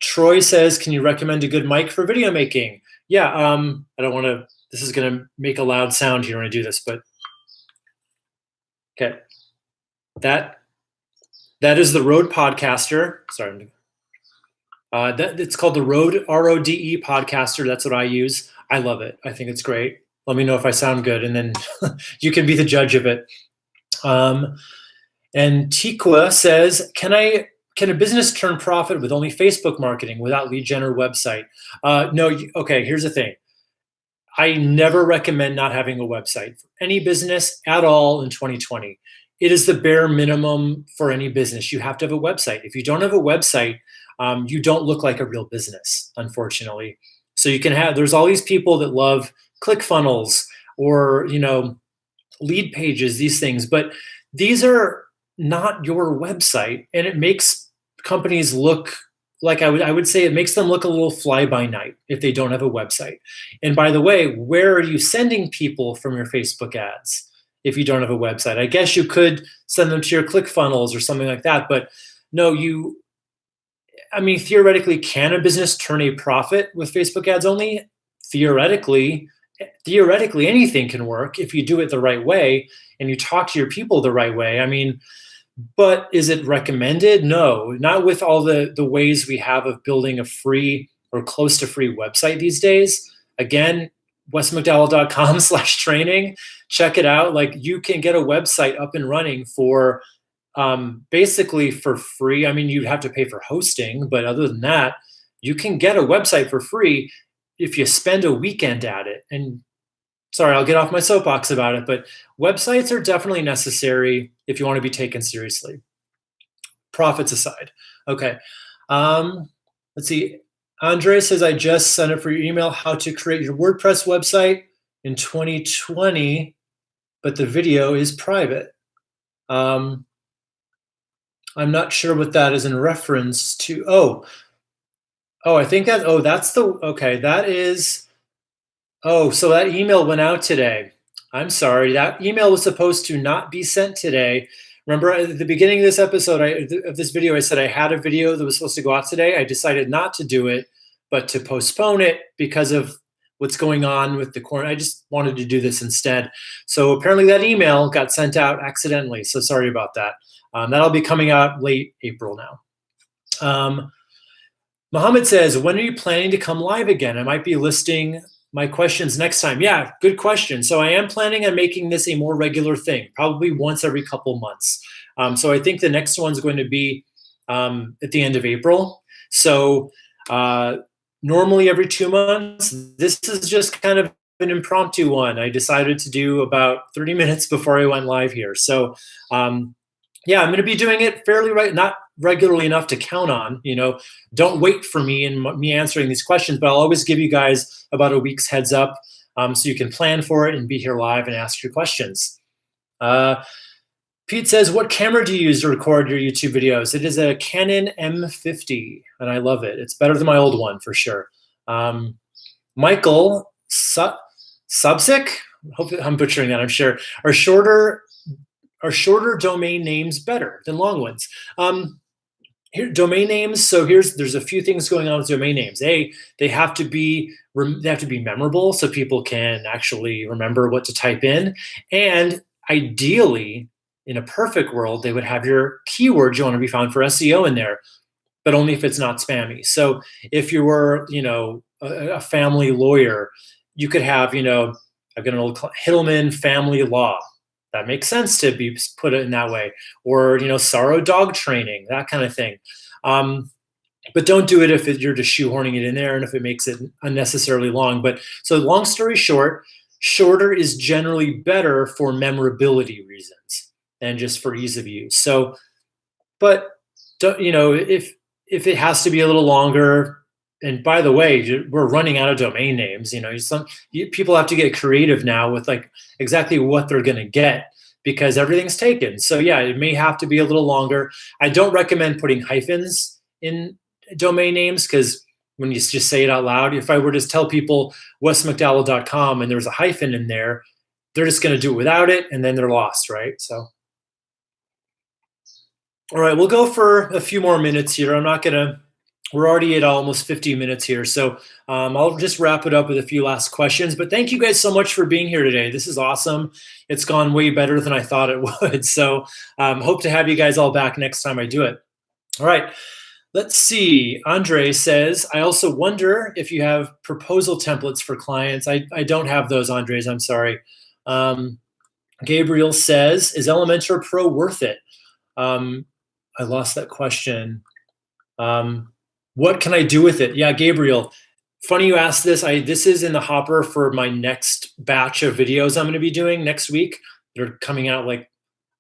[SPEAKER 1] Troy says, can you recommend a good mic for video making? yeah, I don't want to, this is going to make a loud sound here when I do this, but okay. That is the Rode Podcaster. Sorry. It's called the Rode RODE Podcaster. That's what I use. I love it. I think it's great. Let me know if I sound good, and then you can be the judge of it. And Tikwa says, can a business turn profit with only Facebook marketing without lead gen or website? No. Okay, here's the thing. I never recommend not having a website for any business at all in 2020. It is the bare minimum for any business. You have to have a website. If you don't have a website, you don't look like a real business, unfortunately. So you can have, there's all these people that love ClickFunnels or, lead pages, these things, but these are not your website. And it makes companies look like, I would say it makes them look a little fly by night if they don't have a website. And by the way, where are you sending people from your Facebook ads if you don't have a website? I guess you could send them to your ClickFunnels or something like that, but no, theoretically, can a business turn a profit with Facebook ads only? Theoretically, anything can work if you do it the right way and you talk to your people the right way. But is it recommended? No, not with all the ways we have of building a free or close to free website these days. Again, wesmcdowell.com/training. Check it out. Like, you can get a website up and running for basically for free. You'd have to pay for hosting, but other than that, you can get a website for free if you spend a weekend at it. And sorry, I'll get off my soapbox about it, but websites are definitely necessary if you want to be taken seriously. Profits aside. Okay. Let's see. Andre says, I just sent it for your email, how to create your WordPress website in 2020, but the video is private. I'm not sure what that is in reference to. I think that, so that email went out today. I'm sorry, that email was supposed to not be sent today. Remember at the beginning of this episode, of this video, I said I had a video that was supposed to go out today. I decided not to do it, but to postpone it because of what's going on with the quarantine. I just wanted to do this instead. So apparently that email got sent out accidentally. So sorry about that. That'll be coming out late April now. Mohammed says, when are you planning to come live again? I might be listing my questions next time. Yeah, good question. So I am planning on making this a more regular thing, probably once every couple months. So I think the next one's going to be at the end of April. So normally every 2 months. This is just kind of an impromptu one. I decided to do about 30 minutes before I went live here. So yeah, I'm going to be doing it not regularly enough to count on. Don't wait for me and me answering these questions, but I'll always give you guys about a week's heads up so you can plan for it and be here live and ask your questions. Pete says, what camera do you use to record your YouTube videos? It is a Canon M50, and I love it. It's better than my old one for sure. Michael Subsic, hope I'm butchering that, I'm sure, are shorter domain names better than long ones? Here, domain names. So there's a few things going on with domain names. They have to be memorable so people can actually remember what to type in. And ideally, in a perfect world, they would have your keywords you want to be found for SEO in there, but only if it's not spammy. So if you were, a family lawyer, you could have, I've got an old Hittleman family law. That makes sense to be put it in that way. Or, sorrow dog training, that kind of thing. But don't do it if you're just shoehorning it in there and if it makes it unnecessarily long. But so long story short, shorter is generally better for memorability reasons than just for ease of use. So, but, if it has to be a little longer, and by the way, we're running out of domain names. People have to get creative now with like exactly what they're going to get because everything's taken. So yeah, it may have to be a little longer. I don't recommend putting hyphens in domain names because when you just say it out loud, if I were to tell people wesmcdowell.com and there's a hyphen in there, they're just going to do it without it and then they're lost, right? So, all right, we'll go for a few more minutes here. I'm not going to we're already at almost 50 minutes here. So I'll just wrap it up with a few last questions. But thank you guys so much for being here today. This is awesome. It's gone way better than I thought it would. So hope to have you guys all back next time I do it. All right. Let's see. Andre says, I also wonder if you have proposal templates for clients. I don't have those, Andres. I'm sorry. Gabriel says, is Elementor Pro worth it? I lost that question. What can I do with it? Yeah, Gabriel, funny you asked this. This is in the hopper for my next batch of videos I'm going to be doing next week. They're coming out like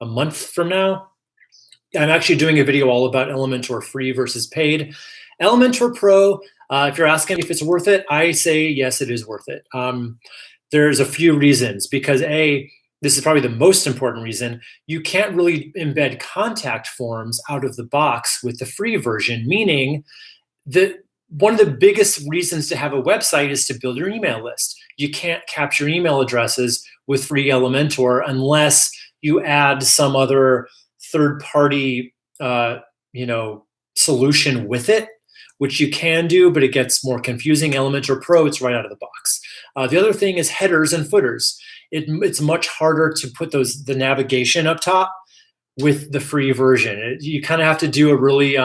[SPEAKER 1] a month from now. I'm actually doing a video all about Elementor free versus paid. Elementor Pro, if you're asking if it's worth it, I say yes, it is worth it. There's a few reasons, because this is probably the most important reason, you can't really embed contact forms out of the box with the free version, meaning that one of the biggest reasons to have a website is to build your email list. You can't capture email addresses with free Elementor unless you add some other third-party solution with it, which you can do, but it gets more confusing. Elementor Pro, it's right out of the box. The other thing is headers and footers. It's much harder to put the navigation up top with the free version. You kind of have to do a really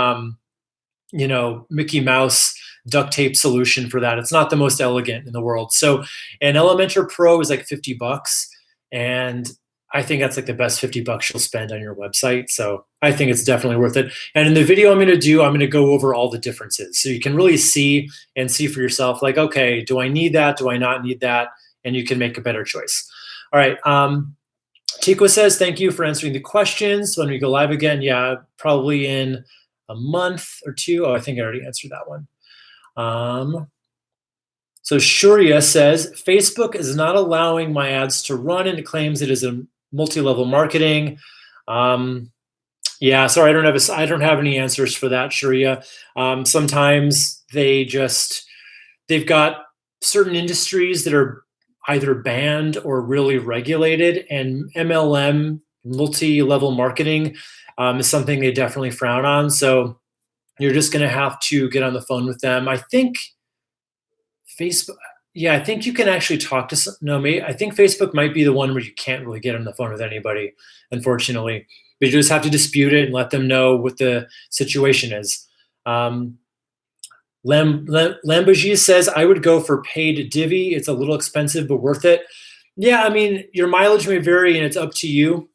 [SPEAKER 1] Mickey Mouse duct tape solution for that. It's not the most elegant in the world. So an Elementor Pro is like $50, and I think that's like the best $50 you'll spend on your website. So I think it's definitely worth it. And in the video I'm going to go over all the differences, so you can really see for yourself, like, okay, do I need that? Do I not need that? And you can make a better choice. All right. Tico says, thank you for answering the questions. When we go live again, yeah, probably in a month or two. Oh, I think I already answered that one. So Shuria says, Facebook is not allowing my ads to run, and it claims it is a multi-level marketing. Yeah, sorry, I don't have any answers for that, Shuria. Sometimes they've got certain industries that are either banned or really regulated, and MLM, multi-level marketing, is something they definitely frown on. So you're just going to have to get on the phone with them. I think Facebook, yeah, I think you can actually talk to I think Facebook might be the one where you can't really get on the phone with anybody, unfortunately. But you just have to dispute it and let them know what the situation is. Lamborghini says, I would go for paid Divi. It's a little expensive, but worth it. Yeah, I mean, your mileage may vary, and it's up to you.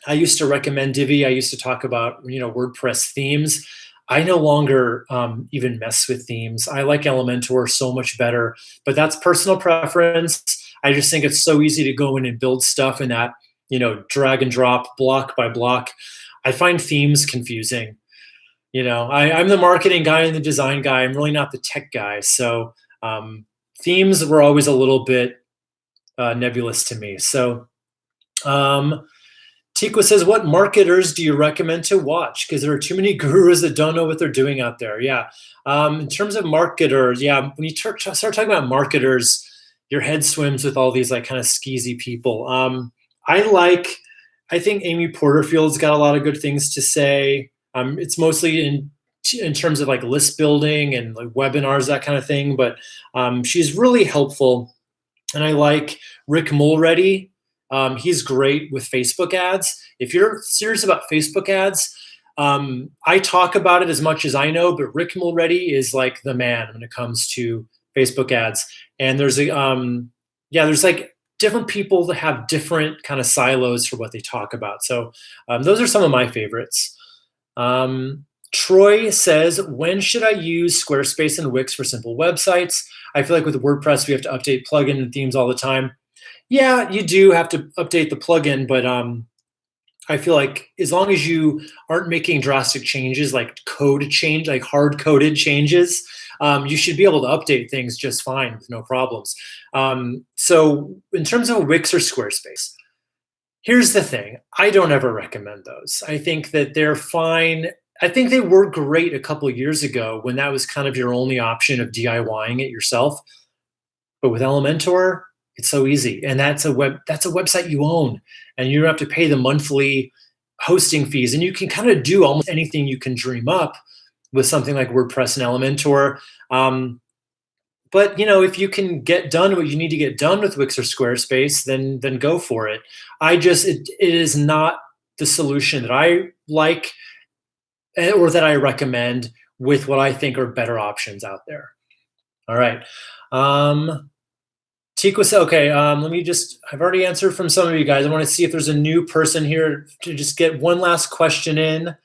[SPEAKER 1] I used to recommend Divi. I used to talk about, WordPress themes. I no longer even mess with themes. I like Elementor so much better, but that's personal preference. I just think it's so easy to go in and build stuff in that, drag and drop, block by block. I find themes confusing. I'm the marketing guy and the design guy. I'm really not the tech guy. So themes were always a little bit nebulous to me. So Tikwa says, what marketers do you recommend to watch? Because there are too many gurus that don't know what they're doing out there. Yeah. In terms of marketers, yeah, when you start talking about marketers, your head swims with all these like kind of skeezy people. I think Amy Porterfield's got a lot of good things to say. It's mostly in terms of like list building and like webinars, that kind of thing. But she's really helpful. And I like Rick Mulready. He's great with Facebook ads. If you're serious about Facebook ads, I talk about it as much as I know, but Rick Mulready is like the man when it comes to Facebook ads. And there's like different people that have different kind of silos for what they talk about. So those are some of my favorites. Troy says, when should I use Squarespace and Wix for simple websites? I feel like with WordPress, we have to update plugin and themes all the time. Yeah, you do have to update the plugin, but I feel like as long as you aren't making drastic changes, like hard-coded changes, you should be able to update things just fine with no problems. So in terms of Wix or Squarespace, here's the thing. I don't ever recommend those. I think that they're fine. I think they were great a couple of years ago when that was kind of your only option of DIYing it yourself. But with Elementor, it's so easy, and that's a website you own, and you don't have to pay the monthly hosting fees, and you can kind of do almost anything you can dream up with something like WordPress and Elementor. But if you can get done what you need to get done with Wix or Squarespace, then go for it. It is not the solution that I like or that I recommend with what I think are better options out there. All right. Tico said, okay, I've already answered from some of you guys. I want to see if there's a new person here to just get one last question in.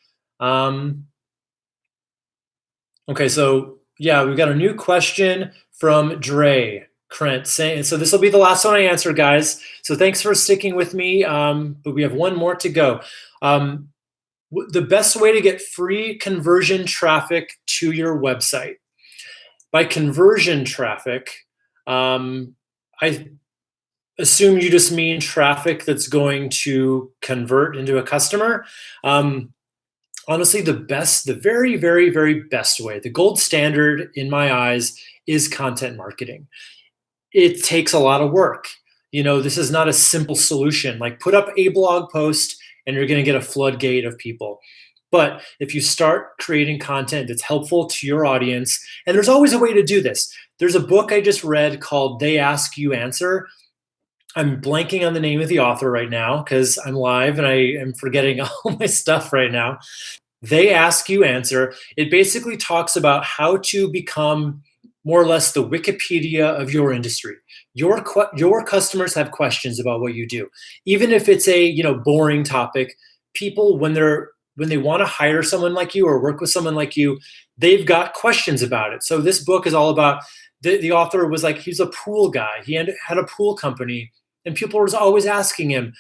[SPEAKER 1] Okay, so yeah, we've got a new question from Dre Krent saying, so this will be the last one I answer, guys. So thanks for sticking with me, but we have one more to go. The best way to get free conversion traffic to your website. By conversion traffic, I assume you just mean traffic that's going to convert into a customer. Honestly, the very, very, very best way, the gold standard in my eyes, is content marketing. It takes a lot of work. This is not a simple solution. Like, put up a blog post and you're going to get a floodgate of people. But if you start creating content that's helpful to your audience, and there's always a way to do this. There's a book I just read called They Ask You Answer. I'm blanking on the name of the author right now because I'm live and I am forgetting all my stuff right now. They Ask You Answer. It basically talks about how to become more or less the Wikipedia of your industry. Your customers have questions about what you do. Even if it's a boring topic, people, when they want to hire someone like you or work with someone like you, they've got questions about it. So this book is all about, the author was like, he's a pool guy. He had a pool company, and people were always asking him,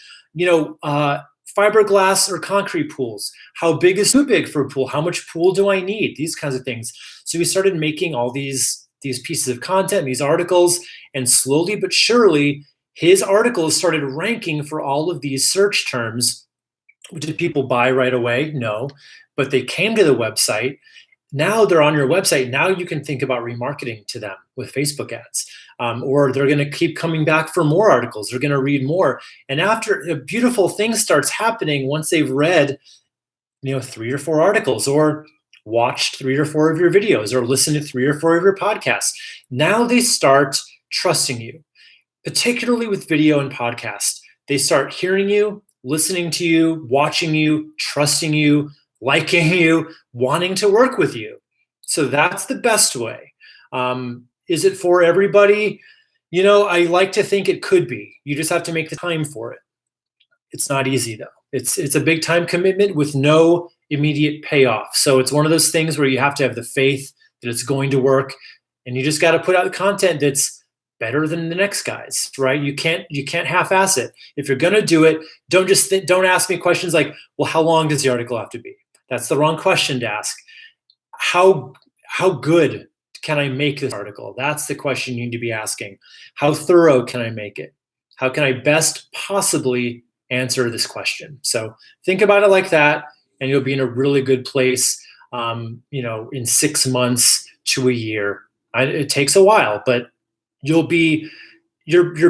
[SPEAKER 1] fiberglass or concrete pools, how big is too big for a pool? How much pool do I need? These kinds of things. So he started making all these pieces of content, these articles, and slowly but surely, his articles started ranking for all of these search terms. Did people buy right away? No, but they came to the website. Now they're on your website. Now you can think about remarketing to them with Facebook ads, or they're going to keep coming back for more articles. They're going to read more. And after, a beautiful thing starts happening once they've read, 3 or 4 articles, or watched 3 or 4 of your videos, or listened to 3 or 4 of your podcasts. Now they start trusting you, particularly with video and podcast. They start hearing you, listening to you, watching you, trusting you, liking you, wanting to work with you. So that's the best way. Is it for everybody? I like to think it could be. You just have to make the time for it. It's not easy though. It's a big time commitment with no immediate payoff. So it's one of those things where you have to have the faith that it's going to work, and you just got to put out content that's better than the next guy's, right? You can't half-ass it. If you're gonna do it, don't ask me questions like, well, how long does the article have to be? That's the wrong question to ask. How good can I make this article? That's the question you need to be asking. How thorough can I make it? How can I best possibly answer this question? So think about it like that, and you'll be in a really good place, in 6 months to a year. It takes a while, but your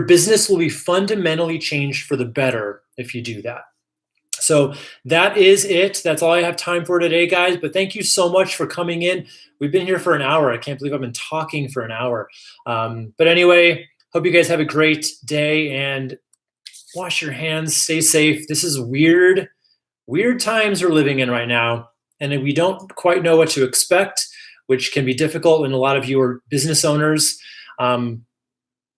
[SPEAKER 1] business will be fundamentally changed for the better if you do that. So that is it. That's all I have time for today, guys. But thank you so much for coming in. We've been here for an hour. I can't believe I've been talking for an hour. But anyway, hope you guys have a great day, and wash your hands, stay safe. This is weird times we're living in right now, and we don't quite know what to expect, which can be difficult when a lot of you are business owners. And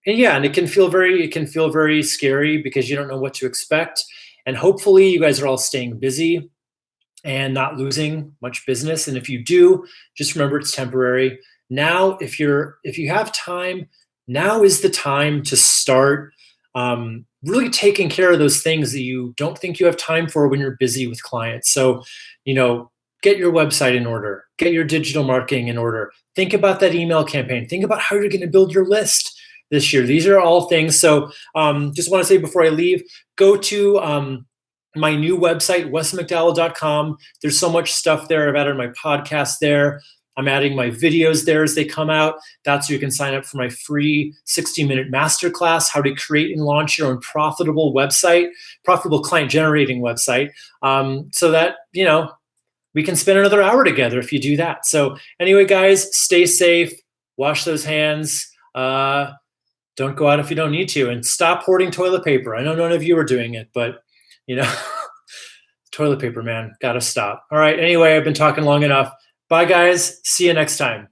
[SPEAKER 1] it can feel very scary because you don't know what to expect. And hopefully you guys are all staying busy and not losing much business. And if you do, just remember it's temporary. Now, if you have time, now is the time to start really taking care of those things that you don't think you have time for when you're busy with clients. So, get your website in order, get your digital marketing in order. Think about that email campaign. Think about how you're going to build your list this year. These are all things. So just want to say before I leave, go to my new website, wesmcdowell.com. There's so much stuff there. I've added my podcast there. I'm adding my videos there as they come out. That's where you can sign up for my free 60-minute masterclass, how to create and launch your own profitable website, profitable client generating website. So that, we can spend another hour together if you do that. So anyway, guys, stay safe, wash those hands. Don't go out if you don't need to, and stop hoarding toilet paper. I know none of you are doing it, but toilet paper, man, gotta stop. All right, anyway, I've been talking long enough. Bye, guys. See you next time.